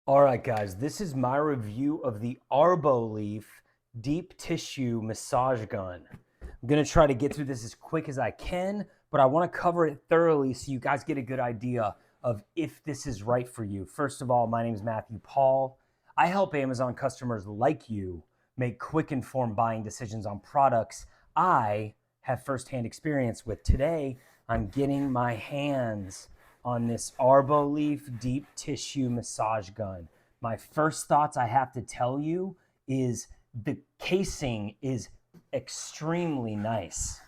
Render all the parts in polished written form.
All right, guys, this is my review of the arboleaf deep tissue massage gun. I'm going to try to get through this as quick as I can, but I want to cover it thoroughly so you guys get a good idea of if this is right for you. First of all, my name is Matthew Paul. I help Amazon customers like you make quick, informed buying decisions on products I have firsthand experience with. Today, I'm getting my hands on this arboleaf deep tissue massage gun. My first thoughts I have to tell you is the casing is extremely nice.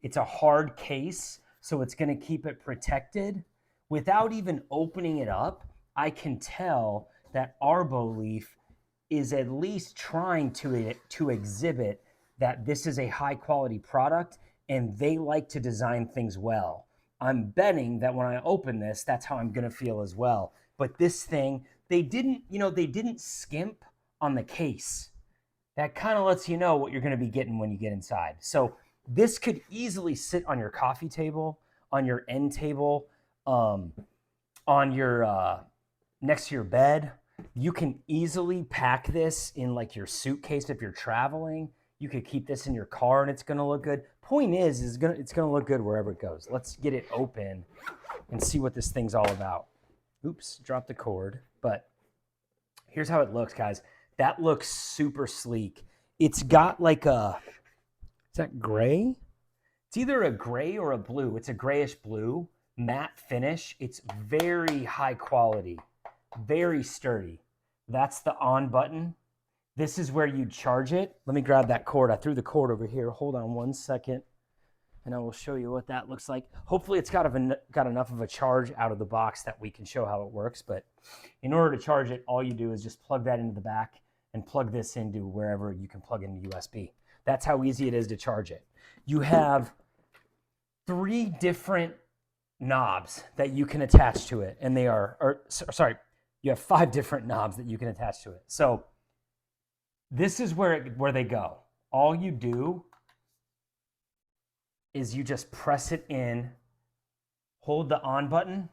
It's a hard case, so it's going to keep it protected. Without even opening it up, I can tell that arboleaf is at least trying to exhibit that this is a high quality product and they like to design things well. I'm betting that when I open this, that's how I'm going to feel as well. But this thing, they didn't skimp on the case. That kind of lets you know what you're going to be getting when you get inside. So this could easily sit on your coffee table, on your end table, on your next to your bed. You can easily pack this in like your suitcase if you're traveling. You could keep this in your car and it's going to look good. Point is it's going to look good wherever it goes. Let's get it open and see what this thing's all about. Oops, dropped the cord. But here's how it looks, guys. That looks super sleek. It's got like is that gray? It's either a gray or a blue. It's a grayish blue, matte finish. It's very high quality, very sturdy. That's the on button. This is where you charge it. Let me grab that cord. I threw the cord over here. Hold on one second, and I will show you what that looks like. Hopefully it's got enough of a charge out of the box that we can show how it works. But in order to charge it, all you do is just plug that into the back and plug this into wherever you can plug in the USB. That's how easy it is to charge it. You have 3 different knobs that you can attach to it, and you have 5 different knobs that you can attach to it. So this is where they go. All you do is you just press it in, hold the on button,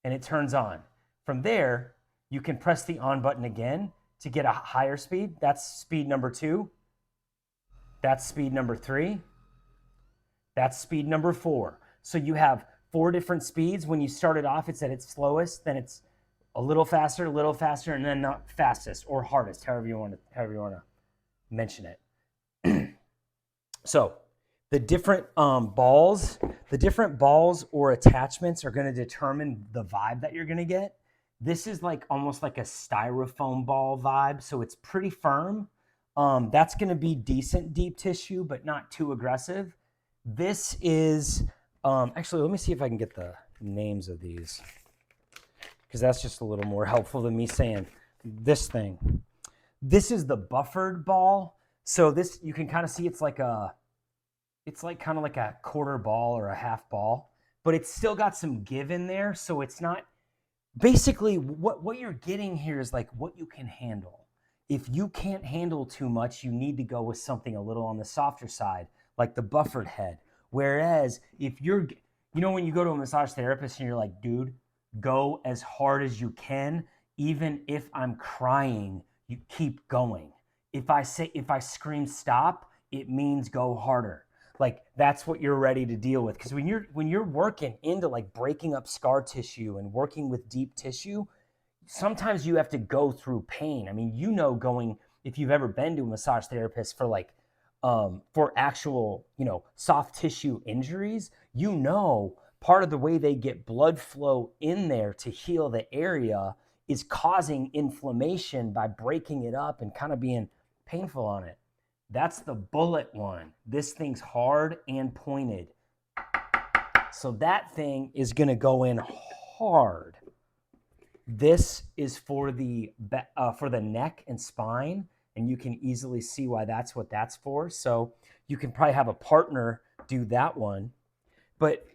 and it turns on. From there, you can press the on button again to get a higher speed. That's speed number 2. That's speed number 3. That's speed number 4. So you have 4 different speeds. When you start it off, it's at its slowest, then it's a little faster, and then not fastest or hardest, however you want to mention it. So the different balls or attachments are going to determine the vibe that you're going to get. This is like almost like a styrofoam ball vibe, so it's pretty firm. That's going to be decent deep tissue, but not too aggressive. This is actually, let me see if I can get the names of these, because that's just a little more helpful than me saying this thing. This is the buffered ball. So this, you can kind of see it's like kind of like a quarter ball or a half ball, but it's still got some give in there. So it's not, basically what you're getting here is like what you can handle. If you can't handle too much, you need to go with something a little on the softer side, like the buffered head. Whereas if you're, when you go to a massage therapist and you're like, dude, go as hard as you can. Even if I'm crying, you keep going. If I scream stop, it means go harder. Like that's what you're ready to deal with. Because when you're working into like breaking up scar tissue and working with deep tissue, sometimes you have to go through pain. I mean, going, if you've ever been to a massage therapist for like for actual, soft tissue injuries, part of the way they get blood flow in there to heal the area is causing inflammation by breaking it up and kind of being painful on it. That's the bullet one. This thing's hard and pointed. So that thing is going to go in hard. This is for the neck and spine, and you can easily see why that's what that's for. So you can probably have a partner do that one. But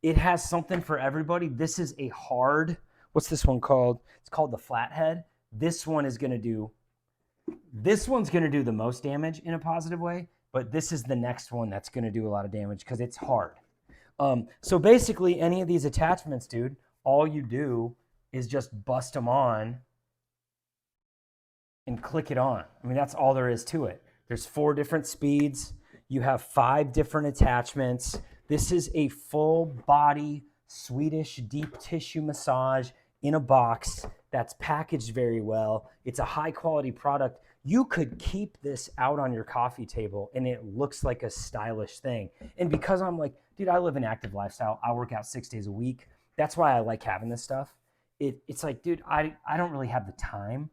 it has something for everybody. This is a hard, what's this one called? It's called the flathead. This one's going to do the most damage in a positive way, but this is the next one that's going to do a lot of damage because it's hard. So basically any of these attachments, dude, all you do is just bust them on and click it on. I mean, that's all there is to it. There's 4 different speeds. You have 5 different attachments. This is a full body Swedish deep tissue massage in a box that's packaged very well. It's a high quality product. You could keep this out on your coffee table and it looks like a stylish thing. And because I'm like, dude, I live an active lifestyle. I work out 6 days a week. That's why I like having this stuff. It's like, dude, I don't really have the time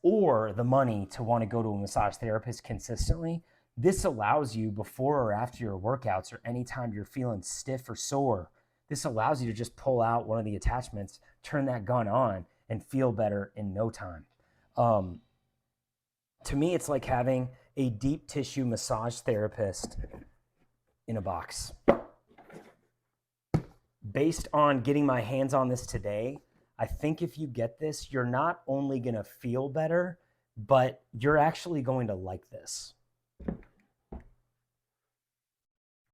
or the money to want to go to a massage therapist consistently. This allows you before or after your workouts or anytime you're feeling stiff or sore, this allows you to just pull out one of the attachments, turn that gun on, and feel better in no time. To me, it's like having a deep tissue massage therapist in a box. Based on getting my hands on this today, I think if you get this, you're not only going to feel better, but you're actually going to like this.